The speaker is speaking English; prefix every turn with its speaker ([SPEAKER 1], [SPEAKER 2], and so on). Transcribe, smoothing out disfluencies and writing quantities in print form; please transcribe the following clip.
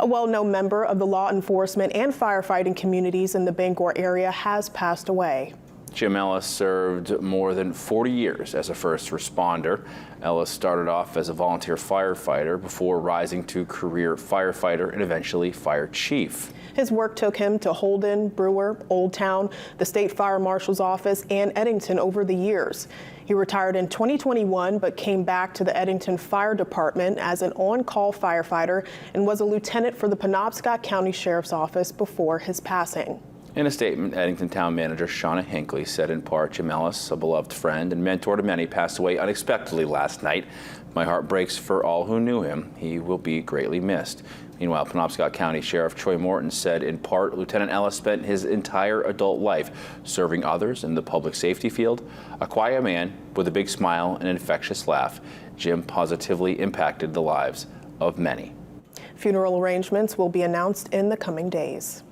[SPEAKER 1] A well-known member of the law enforcement and firefighting communities in the Bangor area has passed away.
[SPEAKER 2] Jim Ellis served more than 40 years as a first responder. Ellis started off as a volunteer firefighter before rising to career firefighter and eventually fire chief.
[SPEAKER 1] His work took him to Holden, Brewer, Old Town, the State Fire Marshal's office, and Eddington over the years. He retired in 2021 but came back to the Eddington Fire Department as an on-call firefighter and was a lieutenant for the Penobscot County Sheriff's Office before his passing.
[SPEAKER 2] In a statement, Eddington Town Manager Shauna Hinckley said in part, Jim Ellis, a beloved friend and mentor to many, passed away unexpectedly last night. My heart breaks for all who knew him. He will be greatly missed. Meanwhile, Penobscot County Sheriff Troy Morton said in part, Lieutenant Ellis spent his entire adult life serving others in the public safety field. A quiet man with a big smile and an infectious laugh, Jim positively impacted the lives of many.
[SPEAKER 1] Funeral arrangements will be announced in the coming days.